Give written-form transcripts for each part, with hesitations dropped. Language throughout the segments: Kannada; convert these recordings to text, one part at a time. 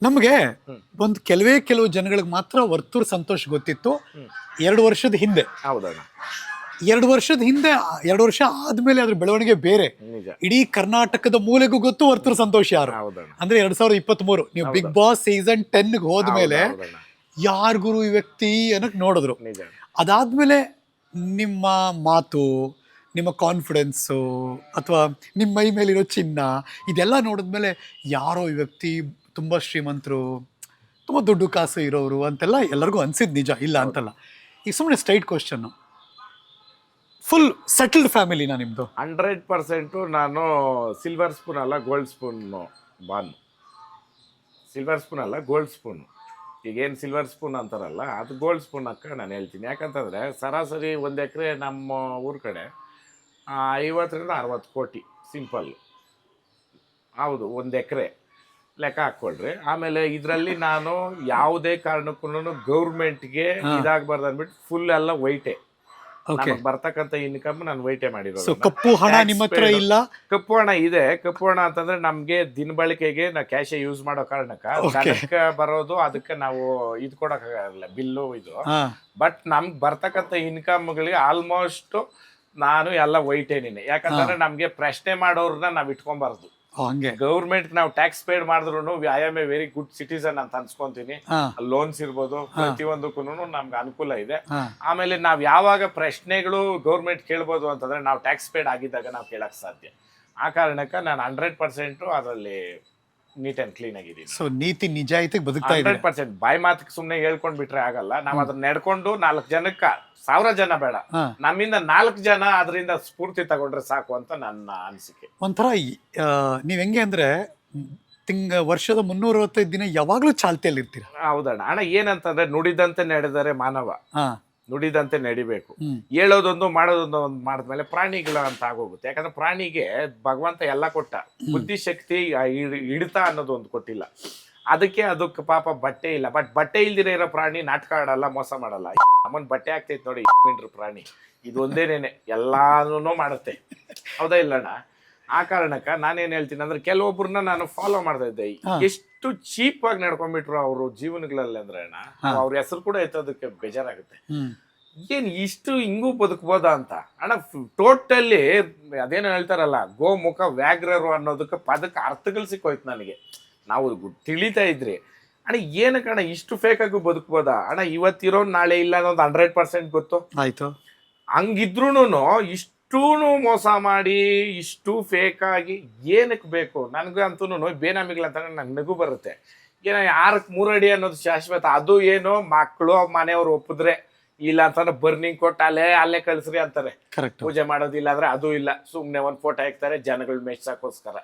ನಮಗೆ ಒಂದು ಕೆಲವು ಜನಗಳಿಗೆ ಮಾತ್ರ ವರ್ತೂರ್ ಸಂತೋಷ್ ಗೊತ್ತಿತ್ತು 2 ವರ್ಷದ ಹಿಂದೆ. ಹೌದಣ್ಣ. 2 ವರ್ಷ ಆದ್ಮೇಲೆ ಅದ್ರ ಬೆಳವಣಿಗೆ ಬೇರೆ. ನಿಜ. ಇಡೀ ಕರ್ನಾಟಕದ ಮೂಲೆಗೂ ಗೊತ್ತು ವರ್ತೂರ್ ಸಂತೋಷ್ ಯಾರು ಹೌದಣ್ಣ. ಅಂದ್ರೆ 2023 ನೀವು ಬಿಗ್ ಬಾಸ್ ಸೀಸನ್ 10 ಹೋದ್ಮೇಲೆ ಹೌದಣ್ಣ. ಯಾರ್ ಗುರು ಈ ವ್ಯಕ್ತಿ ಅನ್ನಕ್ ನೋಡಿದ್ರು. ನಿಜ. ಅದಾದ್ಮೇಲೆ ನಿಮ್ಮ ಮಾತು, ನಿಮ್ಮ ಕಾನ್ಫಿಡೆನ್ಸು ಅಥವಾ ನಿಮ್ಮ ಮೈ ಮೇಲಿರೋ ಚಿನ್ನ ಇದೆಲ್ಲ ನೋಡಿದ್ಮೇಲೆ ಯಾರೋ ಈ ವ್ಯಕ್ತಿ ತುಂಬ ಶ್ರೀಮಂತರು, ತುಂಬ ದುಡ್ಡು ಕಾಸು ಇರೋರು ಅಂತೆಲ್ಲ ಎಲ್ಲರಿಗೂ ಅನ್ಸಿದ್ದು ನಿಜ, ಇಲ್ಲ ಅಂತಲ್ಲ. ಈಗ ಸುಮ್ಮನೆ ಸ್ಟ್ರೈಟ್ ಕ್ವಶನ್ನು, ಫುಲ್ ಸೆಟಲ್ಡ್ ಫ್ಯಾಮಿಲಿನಾ ನಿಮ್ಮದು? 100% ನಾನು ಸಿಲ್ವರ್ ಸ್ಪೂನ್ ಅಲ್ಲ gold spoon Banu. Silver spoon ಅಲ್ಲ ಗೋಲ್ಡ್ ಸ್ಪೂನು. ಈಗೇನು ಸಿಲ್ವರ್ ಸ್ಪೂನ್ ಅಂತಾರಲ್ಲ ಅದು ಗೋಲ್ಡ್ ಸ್ಪೂನ್ ಅಕ್ಕ ನಾನು ಹೇಳ್ತೀನಿ. ಯಾಕಂತಂದರೆ ಸರಾಸರಿ 1 ಎಕರೆ ನಮ್ಮ ಊರ ಕಡೆ 50-60 ಕೋಟಿ ಸಿಂಪಲ್ಲು. ಹೌದು, 1 ಎಕರೆ ಲೆಕ್ಕ ಹಾಕ್ಕೊಳ್ರಿ. ಆಮೇಲೆ ಇದರಲ್ಲಿ ನಾನು ಯಾವುದೇ ಕಾರಣಕ್ಕೂ ಗೌರ್ಮೆಂಟ್ಗೆ ಇದಾಗಬಾರ್ದು ಅಂದ್ಬಿಟ್ಟು ಫುಲ್ ಎಲ್ಲ ವೈಟೇ. ಬರ್ತಕ್ಕಂಥ ಇನ್ಕಮ್ ನಾನು ವೈಟೇ ಮಾಡಿರೋದು. ಕಪ್ಪು ಹಣ ನಿಮ್ಮ ಹತ್ರ ಇಲ್ಲ? ಕಪ್ಪು ಹಣ ಇದೆ. ಕಪ್ಪು ಹಣ ಅಂತಂದ್ರೆ ನಮ್ಗೆ ದಿನಬಳಕೆಗೆ ನಾವು ಕ್ಯಾಶೇ ಯೂಸ್ ಮಾಡೋ ಕಾರಣಕ್ಕ ಜನಕ್ಕೆ ಬರೋದು, ಅದಕ್ಕೆ ನಾವು ಇದು ಕೊಡೋಕ್ಕಾಗಲ್ಲ ಬಿಲ್ಲು ಇದು. ಬಟ್ ನಮ್ಗೆ ಬರ್ತಕ್ಕಂಥ ಇನ್ಕಮ್ಗಳಿಗೆ ಆಲ್ಮೋಸ್ಟ್ ನಾನು ಎಲ್ಲ ವೈಟೇನೇನೆ. ಯಾಕಂತಂದ್ರೆ ನಮ್ಗೆ ಪ್ರಶ್ನೆ ಮಾಡೋರ್ನ ನಾವ್ ಇಟ್ಕೊಂಬಾರ್ದು. ಗೌರ್ಮೆಂಟ್ ನಾವು ಟ್ಯಾಕ್ಸ್ ಪೇಡ್ ಮಾಡಿದ್ರು I am A very good citizen ಅಂತ ಅನ್ಸ್ಕೊಂತೀನಿ. ಲೋನ್ಸ್ ಇರ್ಬೋದು, ಪ್ರತಿಯೊಂದಕ್ಕೂ ನಮ್ಗೆ ಅನುಕೂಲ ಇದೆ. ಆಮೇಲೆ ನಾವ್ ಯಾವಾಗ ಪ್ರಶ್ನೆಗಳು ಗೌರ್ಮೆಂಟ್ ಕೇಳ್ಬೋದು ಅಂತಂದ್ರೆ ನಾವು ಟ್ಯಾಕ್ಸ್ ಪೇಡ್ ಆಗಿದ್ದಾಗ ನಾವು ಕೇಳಕ್ ಸಾಧ್ಯ. ಆ ಕಾರಣಕ್ಕೆ ನಾನು 100% ಅದರಲ್ಲಿ ನೀಟ್ ಅಂಡ್ ಕ್ಲೀನ್ ಆಗಿದ್ದೀನಿ. ಸೊ ನೀತಿ ನಿಜಾಯಿತಿಗೆ ಬದುಕ್ತಾ ಇದ್ದೀನಿ. 100%. ಬಾಯಿ ಮಾತಿಗೆ ಸುಮ್ನೆ ಹೇಳ್ಕೊಂಡ್ ಬಿಟ್ರೆ ಆಗಲ್ಲ. ನಾವ್ ಅದನ್ನ ನಡ್ಕೊಂಡು 4 ಜನಕ್ಕ, 1000 ಜನ ಬೇಡ, ನಮ್ಮಿಂದ 4 ಜನ ಅದರಿಂದ ಸ್ಫೂರ್ತಿ ತಗೊಂಡ್ರೆ ಸಾಕು ಅಂತ ನನ್ನ ಅನಿಸಿಕೆ. ಒಂಥರ ನೀವ್ ಹೆಂಗೆ ಅಂದ್ರೆ ವರ್ಷದ 365 ದಿನ ಯಾವಾಗ್ಲೂ ಚಾಲ್ತಿಯಲ್ಲಿ ಇರ್ತೀರ. ಹೌದಣ್ಣ. ಅಣ್ಣ ಏನಂತಂದ್ರೆ ನುಡಿದಂತೆ ನಡೆದರೆ ಮಾನವ, ನುಡಿದಂತೆ ನಡಿಬೇಕು. ಹೇಳೋದೊಂದು ಮಾಡೋದೊಂದು ಮಾಡಿದ್ಮೇಲೆ ಪ್ರಾಣಿಗಳ ಅಂತ ಆಗೋಗುತ್ತೆ. ಯಾಕಂದ್ರೆ ಪ್ರಾಣಿಗೆ ಭಗವಂತ ಎಲ್ಲ ಕೊಟ್ಟ, ಬುದ್ಧಿಶಕ್ತಿ ಹಿಡಿತ ಅನ್ನೋದು ಒಂದು ಕೊಟ್ಟಿಲ್ಲ. ಅದಕ್ಕೆ ಪಾಪ ಬಟ್ಟೆ ಇಲ್ಲ. ಬಟ್ ಬಟ್ಟೆ ಇಲ್ದಿರ ಇರೋ ಪ್ರಾಣಿ ನಾಟಕ ಆಡಲ್ಲ, ಮೋಸ ಮಾಡಲ್ಲ. ಅಮ್ಮನ್ ಬಟ್ಟೆ ಆಗ್ತೈತೆ ನೋಡಿ ಪ್ರಾಣಿ, ಇದು ಒಂದೇನೇನೆ ಎಲ್ಲಾನು ಮಾಡುತ್ತೆ. ಹೌದಾ ಇಲ್ಲಣ್ಣ? ಆ ಕಾರಣಕ್ಕ ನಾನೇನ್ ಹೇಳ್ತೀನಿ ಅಂದ್ರೆ ಕೆಲವೊಬ್ಬರನ್ನ ನಾನು ಫಾಲೋ ಮಾಡ್ತಾ ಇದ್ದೆ. ಎಷ್ಟು ಚೀಪ್ ಆಗಿ ನಡ್ಕೊಂಡ್ಬಿಟ್ರು ಅವರು ಜೀವನಗಳಲ್ಲಿ ಅಂದ್ರೆ ಅಣ್ಣ, ಅವ್ರ ಹೆಸರು ಕೂಡ ಎತ್ತೋದಕ್ಕೆ ಬೇಜಾರಾಗುತ್ತೆ. ಏನ್ ಇಷ್ಟು ಹಿಂಗೂ ಬದುಕ್ಬೋದಾ ಅಂತ ಅಣ್ಣ. ಟೋಟಲಿ ಅದೇನೋ ಹೇಳ್ತಾರಲ್ಲ, ಗೋ ಮುಖ ವ್ಯಾಘ್ರರು ಅನ್ನೋದಕ್ಕೆ ಪದಕ್ಕೆ ಅರ್ಥಗಳು ಸಿಕ್ಕೋಯ್ತು ನನಗೆ. ನಾವು ತಿಳಿತಾ ಇದ್ರಿ ಅಣ್ಣ, ಏನಕ್ಕಣ್ಣ ಇಷ್ಟು ಫೇಕ್ ಆಗಿ ಬದುಕ್ಬೋದಾ ಅಣ್ಣ? ಇವತ್ತಿರೋ ನಾಳೆ ಇಲ್ಲ ಅನ್ನೋದು 100% ಗೊತ್ತು. ಆಯ್ತು. ಹಂಗಿದ್ರೂನು ಇಷ್ಟೂ ಮೋಸ ಮಾಡಿ ಇಷ್ಟು ಫೇಕ್ ಆಗಿ ಏನಕ್ಕೆ ಬೇಕು? ನನಗೆ ಅಂತೂ ಬೇನಾಮಿಗಳಂತ ನಂಗೆ ನಗು ಬರುತ್ತೆ. ಏನೋ 6ಕ್ಕೆ 3 ಅಡಿ ಅನ್ನೋದು ಶಾಶ್ವತ. ಅದು ಏನೋ ಮಕ್ಕಳು ಮನೆಯವ್ರು ಒಪ್ಪಿದ್ರೆ, ಇಲ್ಲ ಅಂತಂದ್ರೆ ಬರ್ನಿಂಗ್ ಕೊಟ್ಟು ಅಲ್ಲೇ ಕಳಿಸ್ರಿ ಅಂತಾರೆ. ಪೂಜೆ ಮಾಡೋದಿಲ್ಲ ಅಂದ್ರೆ ಅದು ಇಲ್ಲ, ಸುಮ್ನೆ ಒಂದು ಫೋಟೋ ಹಾಕ್ತಾರೆ ಜನಗಳು ಮೆಚ್ಚಾಕೋಸ್ಕರ.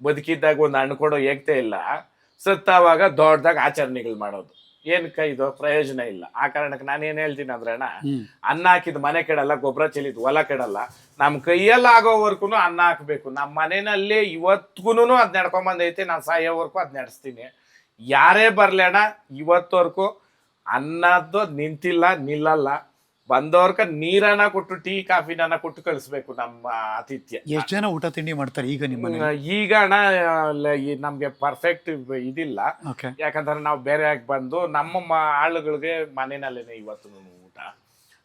ಬದುಕಿದ್ದಾಗ ಒಂದು ಹಣ್ಣು ಕೊಡೋ ಏಕ್ತೆ ಇಲ್ಲ, ಸತ್ತಾವಾಗ ದೊಡ್ಡದಾಗ ಆಚರಣೆಗಳು ಮಾಡೋದು. ಏನಕ್ಕೆ ಇದು ಪ್ರಯೋಜನ ಇಲ್ಲ. ಆ ಕಾರಣಕ್ಕೆ ನಾನೇನ್ ಹೇಳ್ತೀನಿ ಅಂದ್ರೆ ಅಣ್ಣ, ಅನ್ನ ಹಾಕಿದ್ ಮನೆ ಕೆಡಲ್ಲ, ಗೊಬ್ಬರ ಚೆಲ್ಲಿದ್ ಹೊಲ ಕೆಡಲ್ಲ. ನಮ್ ಕೈಯಲ್ಲಿ ಆಗೋವರ್ಗು ಅನ್ನ ಹಾಕ್ಬೇಕು. ನಮ್ಮ ಮನೆಯಲ್ಲಿ ಇವತ್ಗುನು ಅದ್ ನಡ್ಕೊಂಬಂದೈತೆ. ನಾನು ಸಾಯೋವರ್ಗೂ ಅದ್ ನಡೆಸ್ತೀನಿ. ಯಾರೇ ಬರ್ಲಿ ಅಣ್ಣ, ಇವತ್ತವರ್ಗೂ ಅನ್ನದ್ದು ನಿಂತಿಲ್ಲ, ನಿಲ್ಲಲ್ಲ. ಬಂದವ್ರಕ ನೀರನ್ನ ಕೊಟ್ಟು, ಟೀ ಕಾಫಿನ ಕೊಟ್ಟು ಕಳಿಸ್ಬೇಕು ನಮ್ಮ ಆತಿಥ್ಯ. ಎಷ್ಟು ಜನ ಊಟ ತಿಂಡಿ ಮಾಡ್ತಾರೆ ಈಗ ನಿಮ್ಮ? ಈಗ ಅಣ್ಣ ನಮ್ಗೆ ಪರ್ಫೆಕ್ಟ್ ಇದಿಲ್ಲ. ಯಾಕಂದ್ರೆ ನಾವು ಬೇರೆ ಆಗಿ ಬಂದು ನಮ್ಮ ಆಳುಗಳಿಗೆ ಮನೆಯಲ್ಲೇನೆ ಇವತ್ತು ಊಟ.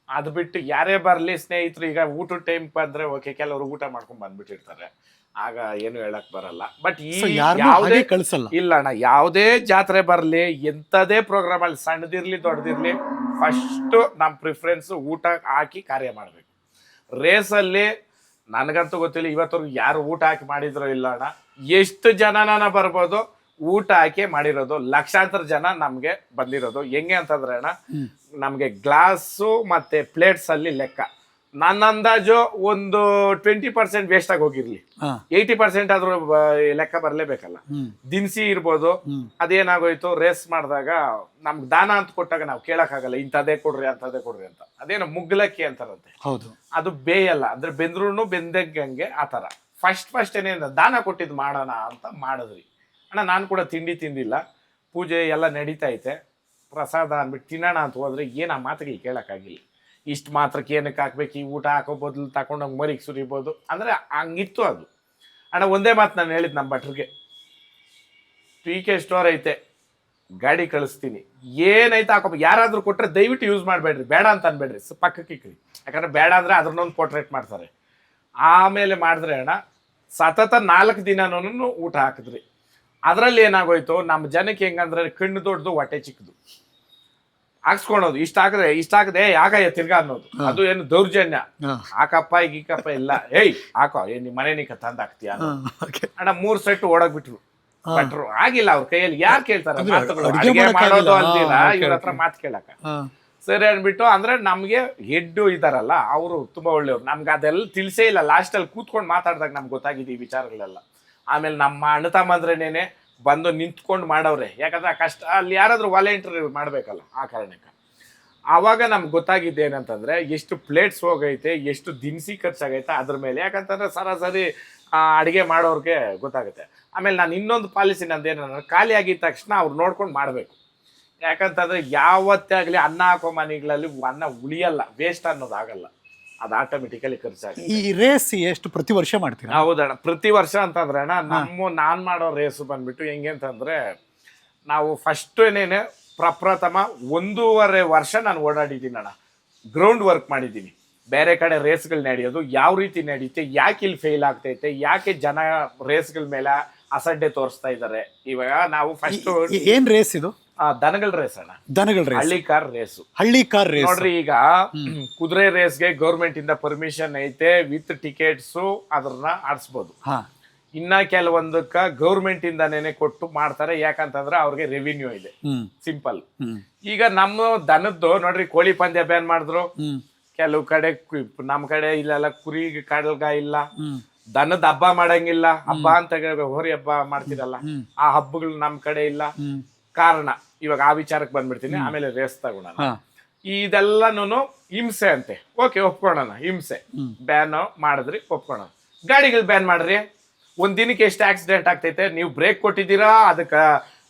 ಅದು ಬಿಟ್ಟು ಯಾರೇ ಬರ್ಲಿ ಸ್ನೇಹಿತರು, ಈಗ ಊಟದ ಟೈಮ್ ಬಂದ್ರೆ ಓಕೆ, ಕೆಲವರು ಊಟ ಮಾಡ್ಕೊಂಡ್ ಬಂದ್ಬಿಟ್ಟಿರ್ತಾರೆ, ಆಗ ಏನು ಹೇಳಕ್ ಬರಲ್ಲ. ಬಟ್ ಈ ಯಾವುದೇ ಕಳ್ಸಲ್ಲ ಇಲ್ಲ ಅಣ್ಣ, ಯಾವುದೇ ಜಾತ್ರೆ ಬರ್ಲಿ, ಎಂತದೇ ಪ್ರೋಗ್ರಾಮ್ ಅಲ್ಲಿ ಸಣ್ಣದಿರ್ಲಿ ದೊಡ್ಡದಿರ್ಲಿ, ಫಸ್ಟ್ ನಮ್ ಪ್ರಿಫರೆನ್ಸ್ ಊಟ ಹಾಕಿ ಕಾರ್ಯ ಮಾಡ್ಬೇಕು. ರೇಸಲ್ಲಿ ನನಗಂತೂ ಗೊತ್ತಿಲ್ಲ ಇವತ್ತವರೆಗೂ ಯಾರು ಊಟ ಹಾಕಿ ಮಾಡಿದ್ರೋ ಇಲ್ಲ ಅಣ್ಣ. ಎಷ್ಟು ಜನನ ಬರ್ಬೋದು, ಊಟ ಹಾಕಿ ಮಾಡಿರೋದು ಲಕ್ಷಾಂತರ ಜನ ನಮ್ಗೆ ಬಂದಿರೋದು. ಹೆಂಗೆ ಅಂತಂದ್ರೆ ಅಣ್ಣ, ನಮ್ಗೆ ಗ್ಲಾಸು ಮತ್ತೆ ಪ್ಲೇಟ್ಸ್ ಅಲ್ಲಿ ಲೆಕ್ಕ ನನ್ನ ಅಂದಾಜು ಒಂದು 20% ವೇಸ್ಟ್ ಆಗಿ ಹೋಗಿರ್ಲಿ, 80% ಆದ್ರೂ ಲೆಕ್ಕ ಬರ್ಲೇಬೇಕಲ್ಲ. ದಿನಸಿ ಇರ್ಬೋದು, ಅದೇನಾಗೋಯ್ತು ರೇಸ್ ಮಾಡಿದಾಗ ನಮ್ಗೆ ದಾನ ಅಂತ ಕೊಟ್ಟಾಗ ನಾವು ಕೇಳಕ್ಕಾಗಲ್ಲ, ಇಂಥದೇ ಕೊಡ್ರಿ ಅಂತದೇ ಕೊಡ್ರಿ ಅಂತ. ಅದೇನೋ ಮುಗ್ಲಕ್ಕಿ ಅಂತಾರಂತೆ. ಹೌದು, ಅದು ಬೇಯಲ್ಲ, ಅಂದ್ರೆ ಬೆಂದ್ರೂ ಬೆಂದಂಗೆ ಆ ತರ. ಫಸ್ಟ್ ಏನೇನು ದಾನ ಕೊಟ್ಟಿದ್ ಮಾಡೋಣ ಅಂತ ಮಾಡಿದ್ರಿ ಅಣ್ಣ. ನಾನು ಕೂಡ ತಿಂಡಿ ತಿಂದಿಲ್ಲ, ಪೂಜೆ ಎಲ್ಲ ನಡೀತಾ ಐತೆ, ಪ್ರಸಾದ ಅಂದ್ಬಿಟ್ಟು ತಿನ್ನೋಣ ಅಂತ ಹೋದ್ರೆ ಏನ್ ಆ ಮಾತುಗಳು ಕೇಳಕ್ಕಾಗಿಲ್ಲ. ಇಷ್ಟು ಮಾತ್ರಕ್ಕೆ ಏನಕ್ಕೆ ಹಾಕ್ಬೇಕು, ಈ ಊಟ ಹಾಕೋ ಬದಲು ತಗೊಂಡೋಗಿ ಮರಿಗೆ ಸುರಿಬೋದು ಅಂದ್ರೆ ಹಂಗಿತ್ತು ಅದು ಅಣ್ಣ. ಒಂದೇ ಮಾತು ನಾನು ಹೇಳಿದ್ ನಮ್ಮ ಭಟ್ರಿಗೆ, PK ಸ್ಟೋರ್ ಐತೆ, ಗಾಡಿ ಕಳಿಸ್ತೀನಿ, ಏನೈತೆ ಹಾಕೋ, ಯಾರಾದ್ರೂ ಕೊಟ್ರೆ ದಯವಿಟ್ಟು ಯೂಸ್ ಮಾಡಬೇಡ್ರಿ, ಬೇಡ ಅಂತ ಅನ್ಬೇಡ್ರಿ, ಪಕ್ಕಕ್ಕೆ ಇಕ್ರಿ. ಯಾಕಂದ್ರೆ ಬೇಡ ಅಂದ್ರೆ ಅದ್ರನ್ನೊಂದು ಪೋರ್ಟ್ರೇಟ್ ಮಾಡ್ತಾರೆ. ಆಮೇಲೆ ಮಾಡಿದ್ರೆ ಅಣ್ಣ ಸತತ 4 ದಿನನೂ ಊಟ ಹಾಕಿದ್ರಿ. ಅದರಲ್ಲಿ ಏನಾಗೋಯ್ತು, ನಮ್ಮ ಜನಕ್ಕೆ ಹೆಂಗಂದ್ರೆ ಕಣ್ಣು ದೊಡ್ಡದು ಹೊಟ್ಟೆ ಚಿಕ್ಕದು, ಹಾಕ್ಸ್ಕೊಳೋದು, ಇಷ್ಟ ಹಾಕದೆ ಯಾಕಯ್ಯ ತಿರ್ಗಾ ಅನ್ನೋದು. ಅದು ಏನು ದೌರ್ಜನ್ಯ, ಹಾಕಪ್ಪ ಗೀಕಪ್ಪ ಇಲ್ಲ, ಏಯ್ ಹಾಕೋ, ನಿಮ್ ಮನೆ ನೀಕ ತಂದ್ ಹಾಕ್ತೀಯ ಅಣ್ಣ. 3 ಸೆಟ್ ಓಡೋಗ್ಬಿಟ್ರು ಭಟ್ರು. ಆಗಿಲ್ಲ ಅವ್ರ ಕೈಯಲ್ಲಿ, ಯಾರು ಕೇಳ್ತಾರೆ ಮಾತುಗಳು, ಅಡಿಗೆ ಮಾಡೋದು ಅಲ್ದಿರ ಇವ್ರ ಹತ್ರ ಮಾತು ಕೇಳಕ. ಸರಿ ಅನ್ಬಿಟ್ಟು, ಅಂದ್ರೆ ನಮ್ಗೆ ಹೆಡ್ಡು ಇದಾರಲ್ಲ ಅವರು ತುಂಬಾ ಒಳ್ಳೆಯವ್ರು, ನಮ್ಗೆ ಅದೆಲ್ಲ ತಿಳಿಸೇ ಇಲ್ಲ. ಲಾಸ್ಟಲ್ಲಿ ಕೂತ್ಕೊಂಡು ಮಾತಾಡ್ದಾಗ ನಮ್ಗೆ ಗೊತ್ತಾಗಿದೆ ಈ ವಿಚಾರಗಳೆಲ್ಲ. ಆಮೇಲೆ ನಮ್ಮ ಅಣ್ಣ ತಮ್ಮಂದ್ರೇನೇನೆ ಬಂದು ನಿಂತ್ಕೊಂಡು ಮಾಡವ್ರೆ, ಯಾಕಂದ್ರೆ ಆ ಕಷ್ಟ ಅಲ್ಲಿ ಯಾರಾದ್ರೂ ವಾಲಂಟಿಯರ್ ಮಾಡ್ಬೇಕಲ್ಲ, ಆ ಕಾರಣಕ್ಕೆ. ಆವಾಗ ನಮ್ಗೆ ಗೊತ್ತಾಗಿದ್ದು ಏನಂತಂದ್ರೆ ಎಷ್ಟು ಪ್ಲೇಟ್ಸ್ ಹೋಗೈತೆ, ಎಷ್ಟು ದಿನಸಿ ಖರ್ಚಾಗೈತೆ ಅದ್ರ ಮೇಲೆ. ಯಾಕಂತಂದ್ರೆ ಸರಾಸರಿ ಅಡುಗೆ ಮಾಡೋರ್ಗೆ ಗೊತ್ತಾಗುತ್ತೆ. ಆಮೇಲೆ ನಾನು ಇನ್ನೊಂದು ಪಾಲಿಸಿ ನಂದು ಏನಂದ್ರೆ, ಖಾಲಿ ಆಗಿದ ತಕ್ಷಣ ಅವ್ರು ನೋಡ್ಕೊಂಡು ಮಾಡಬೇಕು. ಯಾಕಂತಂದ್ರೆ ಯಾವತ್ತೇ ಆಗಲಿ ಅನ್ನ ಹಾಕೋ ಮನೆಗಳಲ್ಲಿ ಅನ್ನ ಉಳಿಯಲ್ಲ, ವೇಸ್ಟ್ ಅನ್ನೋದು ಆಗಲ್ಲ, ಅದು ಆಟೋಮೆಟಿಕಲಿ ಖರ್ಚಾಗುತ್ತೆ. ಈ ರೇಸ್ ಎಷ್ಟು ಪ್ರತಿ ವರ್ಷ ಮಾಡ್ತೀರಾ? ಹೌದಣ್ಣ, ಪ್ರತಿ ವರ್ಷ ಅಂತಂದ್ರೆ ಅಣ್ಣ ನಾನು ಮಾಡೋ ರೇಸು ಬಂದ್ಬಿಟ್ಟು ಹೆಂಗೆ ಅಂತಂದ್ರೆ, ನಾವು ಫಸ್ಟ್ ಏನೇನೆ ಪ್ರಪ್ರಥಮ 1.5 ವರ್ಷ ನಾನು ಓಡಾಡಿದ್ದೀನಿ ಅಣ್ಣ, ಗ್ರೌಂಡ್ ವರ್ಕ್ ಮಾಡಿದ್ದೀನಿ. ಬೇರೆ ಕಡೆ ರೇಸ್ಗಳು ನಡೆಯೋದು ಯಾವ ರೀತಿ ನಡೀತೆ, ಯಾಕೆ ಇಲ್ಲಿ ಫೇಲ್ ಆಗ್ತೈತೆ, ಯಾಕೆ ಜನ ರೇಸ್ಗಳ ಮೇಲೆ ಅಸಡ್ಡೆ ತೋರಿಸ್ತಾ ಇದ್ದಾರೆ. ಇವಾಗ ನಾವು ಫಸ್ಟ್ ಏನ್ ರೇಸ್ ಇದು? ದನಗಳ ರೇಸ್ ಅಣ್ಣ, ದನಗಳ ರೇಸ್, ಹಳ್ಳಿ ಕಾರ್ ರೇಸ್. ರೇಸ್ ನೋಡ್ರಿ, ಈಗ ಕುದುರೆ ರೇಸ್ಗೆ ಗೌರ್ಮೆಂಟ್ ಇಂದ ಪರ್ಮಿಷನ್ ಐತೆ, ವಿತ್ ಟಿಕೆಟ್ಸ್ ಅದನ್ನ ಆಡಿಸ್ಬೋದು. ಇನ್ನ ಕೆಲವೊಂದಕ್ಕ ಗೌರ್ಮೆಂಟ್ ಇಂದಾನೇನೆ ಕೊಟ್ಟು ಮಾಡ್ತಾರೆ, ಯಾಕಂತಂದ್ರೆ ಅವ್ರಿಗೆ ರೆವಿನ್ಯೂ ಇದೆ. ಸಿಂಪಲ್. ಈಗ ನಮ್ಮ ದನದ್ದು ನೋಡ್ರಿ, ಕೋಳಿ ಪಂದ್ಯ ಬ್ಯಾನ್ ಮಾಡಿದ್ರು, ಕೆಲವು ಕಡೆ ನಮ್ ಕಡೆ ಇಲ್ಲೆಲ್ಲ ಕುರಿ ಕಾಡಲ್ಗ ಇಲ್ಲ, ದನದ ಹಬ್ಬ ಮಾಡಂಗಿಲ್ಲ. ಹಬ್ಬ ಅಂತ ಹೋರಿ ಹಬ್ಬ ಮಾಡ್ತಿರಲ್ಲ, ಆ ಹಬ್ಬಗಳು ನಮ್ ಕಡೆ ಇಲ್ಲ. ಕಾರಣ ಇವಾಗ ಆ ವಿಚಾರಕ್ಕೆ ಬಂದ್ಬಿಡ್ತೀನಿ, ಆಮೇಲೆ ರೇಸ್ ತಗೋಣ. ಇದೆಲ್ಲನೂ ಹಿಂಸೆ ಅಂತೆ. ಓಕೆ, ಒಪ್ಕೊಳ್ಳೋಣ, ಹಿಂಸೆ ಬ್ಯಾನ್ ಮಾಡಿದ್ರಿ, ಒಪ್ಕೊಳ್ಳೋಣ. ಗಾಡಿಗಳು ಬ್ಯಾನ್ ಮಾಡ್ರಿ, ಒಂದ್ ದಿನಕ್ಕೆ ಎಷ್ಟು ಆಕ್ಸಿಡೆಂಟ್ ಆಗ್ತೈತೆ, ನೀವು ಬ್ರೇಕ್ ಕೊಟ್ಟಿದ್ದೀರಾ, ಅದಕ್ಕೆ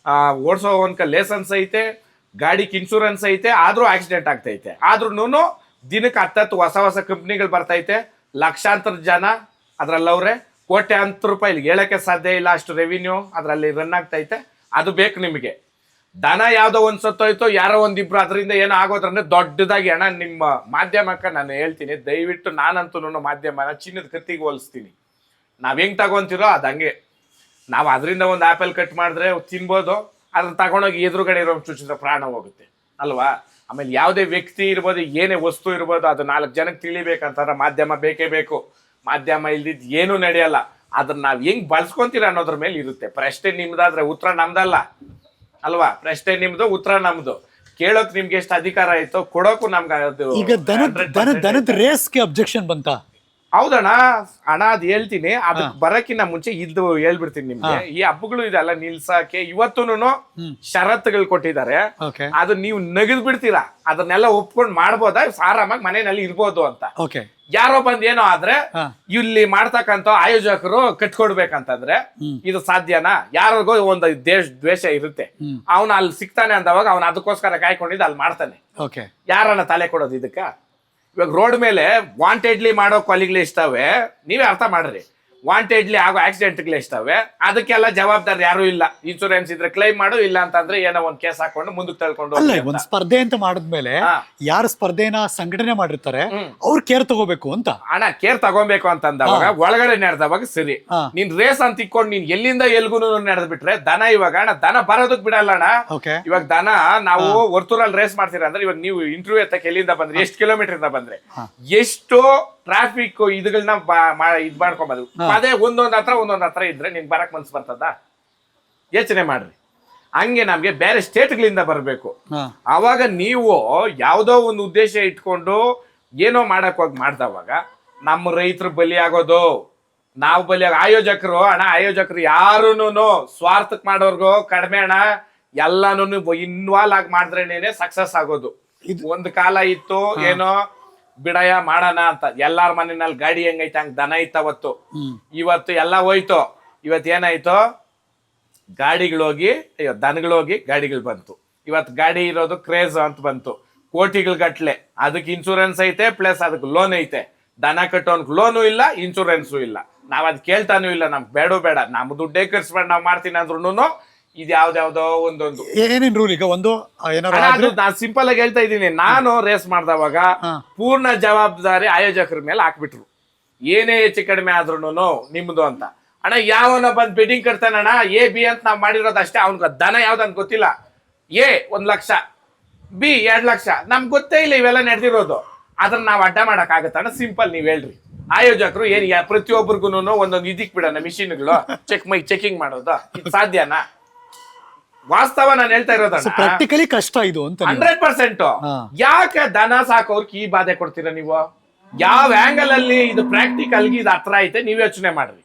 ಓಡಿಸೋ ಒಂದ್ಕ ಲೈಸೆನ್ಸ್ ಐತೆ, ಗಾಡಿಗೆ ಇನ್ಶೂರೆನ್ಸ್ ಐತೆ, ಆದ್ರೂ ಆಕ್ಸಿಡೆಂಟ್ ಆಗ್ತೈತೆ. ಆದ್ರೂ ದಿನಕ್ಕೆ 10 ಹೊಸ ಕಂಪ್ನಿಗಳು ಬರ್ತೈತೆ, ಲಕ್ಷಾಂತರ ಜನ ಅದ್ರಲ್ಲವ್ರೆ, ಕೋಟ್ಯಾಂತರ ರೂಪಾಯಿ ಹೇಳಕ್ಕೆ ಸಾಧ್ಯ ಇಲ್ಲ, ಅಷ್ಟು ರೆವಿನ್ಯೂ ಅದರಲ್ಲಿ ರನ್ ಆಗ್ತೈತೆ. ಅದು ಬೇಕು ನಿಮಗೆ. ದನ ಯಾವ್ದೋ ಒಂದ್ ಸತ್ತೋಯ್ತು, ಯಾರೋ ಒಂದಿಬ್ರು ಅದರಿಂದ ಏನೋ ಆಗೋದ್ರಂದ್ರೆ ದೊಡ್ಡದಾಗಿ ಅಣ್ಣ. ನಿಮ್ಮ ಮಾಧ್ಯಮಕ್ಕೆ ನಾನು ಹೇಳ್ತೀನಿ, ದಯವಿಟ್ಟು ನಾನಂತೂ ಮಾಧ್ಯಮನ ಚಿನ್ನದ ಕತ್ತಿಗೆ ಹೋಲಿಸ್ತೀನಿ. ನಾವ್ ಹೆಂಗ್ ತಗೊಂತೀರೋ ಅದ್ ಹಂಗೆ. ನಾವು ಅದರಿಂದ ಒಂದು ಆಪಲ್ ಕಟ್ ಮಾಡಿದ್ರೆ ತಿನ್ಬೋದು, ಅದನ್ನ ತಗೊಂಡೋಗಿ ಎದುರುಗಡೆ ಇರೋ ಚುಚ್ಚಿದ್ರೆ ಪ್ರಾಣ ಹೋಗುತ್ತೆ ಅಲ್ವಾ. ಆಮೇಲೆ ಯಾವುದೇ ವ್ಯಕ್ತಿ ಇರ್ಬೋದು, ಏನೇ ವಸ್ತು ಇರ್ಬೋದು, ಅದು 4 ಜನಕ್ಕೆ ತಿಳಿಬೇಕಂತಂದ್ರೆ ಮಾಧ್ಯಮ ಬೇಕೇ ಬೇಕು. ಮಾಧ್ಯಮ ಇಲ್ದಿದ್ದು ಏನೂ ನಡೆಯಲ್ಲ. ಅದನ್ನ ನಾವ್ ಹೆಂಗ್ ಬಳಸ್ಕೊಂತೀರ ಅನ್ನೋದ್ರ ಮೇಲೆ ಇರುತ್ತೆ. ಪ್ರಶ್ನೆ ನಿಮ್ದಾದ್ರೆ ಉತ್ತರ ನಮ್ದಲ್ಲ ಅಲ್ವಾ. ಪ್ರಶ್ನೆ ನಿಮ್ದು, ಉತ್ತರ ನಮ್ದು. ಕೇಳೋಕ್ ನಿಮ್ಗೆ ಎಷ್ಟು ಅಧಿಕಾರ ಆಯ್ತೋ ಕೊಡೋಕು ನಮ್ಗೆ. ಈಗ ದನದ ರೇಸ್ಗೆ ಅಬ್ಜೆಕ್ಷನ್ ಬಂತ? ಹೌದಣ್ಣ ಅದ್ ಹೇಳ್ತೀನಿ. ಅದಕ್ಕೆ ಬರಕ್ಕಿನ್ನ ಮುಂಚೆ ಇದು ಹೇಳ್ಬಿಡ್ತೀನಿ ನಿಮ್ಗೆ. ಈ ಹಬ್ಬಗಳು ಇದೆಲ್ಲ ನಿಲ್ಸಕ್ಕೆ ಇವತ್ತೂನು ಷರತ್ತುಗಳು ಕೊಟ್ಟಿದ್ದಾರೆ. ಅದು ನೀವು ನಗದ್ ಬಿಡ್ತೀರಾ, ಅದನ್ನೆಲ್ಲ ಒಪ್ಕೊಂಡ್ ಮಾಡ್ಬೋದಾ, ಆರಾಮಾಗಿ ಮನೆಯಲ್ಲಿ ಇರ್ಬೋದು ಅಂತ. ಯಾರೋ ಬಂದ್ ಏನೋ ಆದ್ರೆ ಇಲ್ಲಿ ಮಾಡ್ತಕ್ಕಂತ ಆಯೋಜಕರು ಕಟ್ಕೊಡ್ಬೇಕಂತಂದ್ರೆ ಇದು ಸಾಧ್ಯನಾ? ಯಾರಿಗೋ ಒಂದು ದ್ವೇಷ ಇರುತ್ತೆ, ಅವನು ಅಲ್ಲಿ ಸಿಗ್ತಾನೆ ಅಂದವಾಗ ಅವ್ನು ಅದಕ್ಕೋಸ್ಕರ ಕಾಯ್ಕೊಂಡಿದ್ದು ಅಲ್ಲಿ ಮಾಡ್ತಾನೆ. ಯಾರನ್ನ ತಲೆ ಕೊಡೋದು ಇದಕ್ಕ? ಇವಾಗ ರೋಡ್ ಮೇಲೆ ವಾಂಟೆಡ್ಲಿ ಮಾಡೋ ಕೊಲಿಗಳು ಇಷ್ಟವೆ, ನೀವೇ ಅರ್ಥ ಮಾಡ್ರಿ. ವಾಂಟೆಡ್ಲಿ ಆಗೋ ಆಕ್ಸಿಡೆಂಟ್ಗಳು ಇಷ್ಟವೆ, ಅದಕ್ಕೆಲ್ಲ ಜವಾಬ್ದಾರಿ ಯಾರು ಇಲ್ಲ. ಇನ್ಶೂರೆನ್ಸ್ ಇದ್ರೆ ಕ್ಲೈಮ್ ಮಾಡು, ಇಲ್ಲ ಅಂತಂದ್ರೆ ಏನೋ ಒಂದ್ ಕೇಸ್ ಹಾಕೊಂಡು ಮುಂದಕ್ಕೆ ತಳ್ಕೊಂಡು. ಒಂದ್ ಸ್ಪರ್ಧೆ ಅಂತ ಮಾಡಿದ್ಮೇಲೆ ಯಾರು ಸ್ಪರ್ಧೆನ ಸಂಘಟನೆ ಮಾಡಿರ್ತಾರೆ ಅವ್ರು ಕೇರ್ ತಗೋಬೇಕು ಅಂತ. ಅಣ್ಣ ಕೇರ್ ತಗೋಬೇಕು ಅಂತಂದವಾಗ ಒಳಗಡೆ ನಡೆದವಾಗ ಸರಿ. ನೀನ್ ರೇಸ್ ಅಂತ ಇಕ್ಕೊಂಡು ನೀನ್ ಎಲ್ಲಿಂದ ಎಲ್ಗುನು ನಡೆದ್ ಬಿಟ್ರೆ ದನ, ಇವಾಗ ಅಣ್ಣ ದನ ಬರೋದಕ್ ಬಿಡಲ್ಲ ಅಣ್ಣ. ಇವಾಗ ದನ ನಾವು ವರ್ತೂರಲ್ಲಿ ರೇಸ್ ಮಾಡ್ತೀರಾ ಅಂದ್ರೆ, ಇವಾಗ ನೀವು ಇಂಟರ್ವ್ಯೂ ಎತ್ತಕ್ಕೆ ಎಲ್ಲಿಂದ ಬಂದ್ರಿ, ಎಷ್ಟು ಕಿಲೋಮೀಟರ್ ಇಂದ ಬಂದ್ರೆ, ಎಷ್ಟು ಟ್ರಾಫಿಕ್ ಇದುಗಳನ್ನ ಇದ್ ಮಾಡ್ಕೊಂಬದು. ಅದೇ ಒಂದೊಂದ್ ಹತ್ರ ಇದ್ರೆ ನಿನ್ ಬರಕ್ ಮನ್ಸು ಬರ್ತದ? ಯೋಚನೆ ಮಾಡ್ರಿ. ಹಂಗೆ ನಮ್ಗೆ ಬೇರೆ ಸ್ಟೇಟ್ಗಳಿಂದ ಬರ್ಬೇಕು. ಅವಾಗ ನೀವು ಯಾವ್ದೋ ಒಂದು ಉದ್ದೇಶ ಇಟ್ಕೊಂಡು ಏನೋ ಮಾಡಕ್ ಹೋಗಿ ಮಾಡ್ದವಾಗ ನಮ್ಮ ರೈತರು ಬಲಿಯಾಗೋದು, ನಾವು ಬಲಿಯಾಗ. ಆಯೋಜಕರು ಯಾರೂನು ಸ್ವಾರ್ಥಕ್ ಮಾಡೋರ್ಗು ಕಡಿಮೆ ಅಣ್ಣ. ಎಲ್ಲಾನು ಇನ್ವಾಲ್ವ್ ಆಗಿ ಮಾಡಿದ್ರೇನೆ ಸಕ್ಸಸ್ ಆಗೋದು. ಒಂದ್ ಕಾಲ ಇತ್ತು ಏನೋ ಬಿಡಯ ಮಾಡೋಣ ಅಂತ, ಎಲ್ಲಾರ ಮನೆಯಲ್ಲಿ ಗಾಡಿ ಹೆಂಗೈತೆ ಹಂಗ್ ದನ ಇತ್ತು ಅವತ್ತು. ಇವತ್ತು ಎಲ್ಲ ಹೋಯ್ತು. ಇವತ್ತು ಏನಾಯ್ತು, ಗಾಡಿಗಳೋಗಿ ದನಗಳೋಗಿ ಗಾಡಿಗಳು ಬಂತು. ಇವತ್ತು ಗಾಡಿ ಇರೋದು ಕ್ರೇಜ್ ಅಂತ ಬಂತು, ಕೋಟಿಗಳ ಗಟ್ಲೆ. ಅದಕ್ಕೆ ಇನ್ಶೂರೆನ್ಸ್ ಐತೆ, ಪ್ಲಸ್ ಅದಕ್ಕೆ ಲೋನ್ ಐತೆ. ದನ ಕಟ್ಟೋನ್ಕ್ ಲೋನು ಇಲ್ಲ, ಇನ್ಶೂರೆನ್ಸು ಇಲ್ಲ. ನಾವ್ ಅದ್ ಕೇಳ್ತಾನೂ ಇಲ್ಲ, ನಮ್ಗೆ ಬೇಡ. ನಮ್ಮ ದುಡ್ಡೇ ಖರ್ಚು ಮಾಡಿ ನಾವ್ ಮಾಡ್ತೀನಿ ಅಂದ್ರೂ ಇದು ಯಾವ್ದಾವ್ದೋ ಒಂದೊಂದು ಏನೇನ್ ರೂಲ್ ಈಗ ಒಂದು ಏನಾರು ಅಣ್ಣ, ಅದು ನಾನು ಸಿಂಪಲ್ ಆಗಿ ಹೇಳ್ತಾ ಇದ್ದೀನಿ. ನಾನು ರೇಸ್ ಮಾಡ್ದವಾಗ ಪೂರ್ಣ ಜವಾಬ್ದಾರಿ ಆಯೋಜಕರ ಮೇಲೆ ಹಾಕ್ಬಿಟ್ರು. ಏನೇ ಹೆಚ್ಚು ಕಡಿಮೆ ಆದ್ರೂ ನಿಮ್ದು ಅಂತ. ಅಣ್ಣ ಯಾವನ ಬಂದ್ ಬೆಡ್ಡಿಂಗ್ ಕಟ್ತಾನಣ್ಣ, ಎ ಬಿ ಅಂತ ನಾವ್ ಮಾಡಿರೋದು ಅಷ್ಟೇ. ಅವ್ನ್ಗ ದನ ಯಾವ್ದಂತ ಗೊತ್ತಿಲ್ಲ. ಎ 1 ಲಕ್ಷ, ಬಿ 2 ಲಕ್ಷ, ನಮ್ಗೆ ಗೊತ್ತೇ ಇಲ್ಲ ಇವೆಲ್ಲ ನಡೆದಿರೋದು. ಅದನ್ನ ನಾವ್ ಅಡ್ಡ ಮಾಡಕ್ ಆಗತ್ತಣ್ಣ? ಸಿಂಪಲ್ ನೀವ್ ಹೇಳ್ರಿ. ಆಯೋಜಕರು ಏನ್ ಪ್ರತಿಯೊಬ್ಬರಿಗೂ ಒಂದೊಂದು ಇದಕ್ ಬಿಡೋಣ ಮಿಷಿನ್ಗಳು ಚೆಕಿಂಗ್ ಮಾಡೋದು, ಇದು ಸಾಧ್ಯನಾ? ವಾಸ್ತವ ನಾನು ಹೇಳ್ತಾ ಇರೋದಣ್ಣ, ಪ್ರಾಕ್ಟಿಕಲಿ ಕಷ್ಟ ಇದು ಅಂತ. 100%. ಯಾಕೆ ದನ ಸಾಕೋರ್ಗೆ ಈ ಬಾಧೆ ಕೊಡ್ತೀರಾ ನೀವು? ಯಾವ ಆಂಗಲ್ ಅಲ್ಲಿ ಇದು ಪ್ರಾಕ್ಟಿಕಲ್ಗೆ ಇದು ಹತ್ರ ಐತೆ ನೀವ್ ಯೋಚನೆ ಮಾಡ್ರಿ.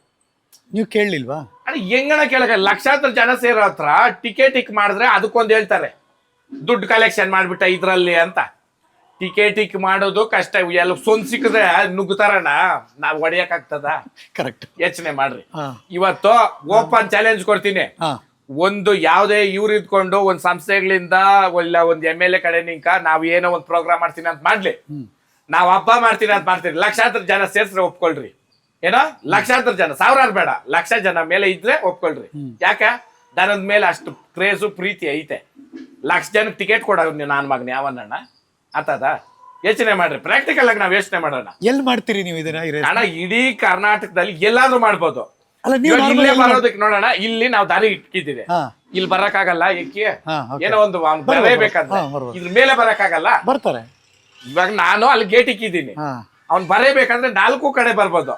ನೀವು ಕೇಳಲಿಲ್ವಾ? ಅಣ್ಣ ಹೆಂಗಣ ಕೇಳಕ, ಲಕ್ಷಾಂತರ ಜನ ಸೇರೋ ಹತ್ರ ಟಿಕೆಟಿಕ್ ಮಾಡಿದ್ರೆ ಅದಕ್ಕೊಂದು ಹೇಳ್ತಾರೆ, ದುಡ್ಡು ಕಲೆಕ್ಷನ್ ಮಾಡ್ಬಿಟ್ಟ ಇದ್ರಲ್ಲಿ ಅಂತ. ಟಿಕೆಟಿಕ್ ಮಾಡೋದು ಕಷ್ಟ. ಎಲ್ಲ ಸೊಂದ್ ಸಿಕ್ಕಿದ್ರೆ ನುಗ್ತಾರಣ್ಣ, ನಾವ್ ಹೊಡಿಯಕ್ ಆಗ್ತದ? ಕರೆಕ್ಟ್. ಯೋಚನೆ ಮಾಡ್ರಿ. ಇವತ್ತು ಓಪನ್ ಚಾಲೆಂಜ್ ಕೊಡ್ತೀನಿ. ಒಂದು ಯಾವ್ದೇ ಇವ್ರು ಇದ್ಕೊಂಡು ಒಂದ್ ಸಂಸ್ಥೆಗಳಿಂದ ಇಲ್ಲ ಒಂದ್ MLA ಕಡೆ ನಿಂಕ ನಾವ್ ಏನೋ ಒಂದ್ ಪ್ರೋಗ್ರಾಮ್ ಮಾಡ್ತೀನಿ ಅಂತ ಮಾಡ್ಲಿ, ನಾವ್ ಹಬ್ಬ ಮಾಡ್ತೀನಿ ಅಂತ ಮಾಡ್ತೀರಿ, ಲಕ್ಷಾಂತರ ಜನ ಸೇರ್ಸ್ರೆ ಒಪ್ಕೊಳ್ರಿ. ಏನೋ ಲಕ್ಷಾಂತರ ಜನ, ಸಾವಿರಾರು ಬೇಡ, ಲಕ್ಷ ಜನ ಮೇಲೆ ಇದ್ರೆ ಒಪ್ಕೊಳ್ರಿ. ಯಾಕೆ? ದನದ ಮೇಲೆ ಅಷ್ಟು ಕ್ರೇಜು ಪ್ರೀತಿ ಐತೆ. ಲಕ್ಷ ಜನಕ್ಕೆ ಟಿಕೆಟ್ ಕೊಡೋದು ನೀವು ನಾನ್ ಮಗನ ಯಾವನ್ನ ಆತದ? ಯೋಚನೆ ಮಾಡ್ರಿ. ಪ್ರಾಕ್ಟಿಕಲ್ ಆಗಿ ನಾವ್ ಯೋಚನೆ ಮಾಡೋಣ. ಎಲ್ಲಿ ಮಾಡ್ತೀರಿ ನೀವು ಇದನ್ನ? ಅಣ್ಣ ಇಡೀ ಕರ್ನಾಟಕದಲ್ಲಿ ಎಲ್ಲಾದ್ರೂ ಮಾಡ್ಬೋದು. ಅಲ್ಲ, ನೀವು ಇಲ್ಲೇ ಬರೋದಕ್ಕೆ ನೋಡೋಣ, ಇಲ್ಲಿ ನಾವು ದಾರಿ ಇಟ್ಟಿದ್ದೀವಿ, ಇಲ್ಲಿ ಬರಕ್ಕಾಗಲ್ಲ. ಏಕೆ? ಏನೋ ಒಂದು ಬರಬೇಕಂತ ಇದ್ರ ಮೇಲೆ ಬರಕ್ಕಾಗಲ್ಲ, ಬರ್ತಾರೆ. ಇವಾಗ ನಾನು ಅಲ್ಲಿ ಗೇಟ್ ಇಕ್ಕಿದ್ದೀನಿ, ಅವ್ನ್ ಬರೇಬೇಕಂದ್ರೆ 4 ಕಡೆ ಬರ್ಬೋದು.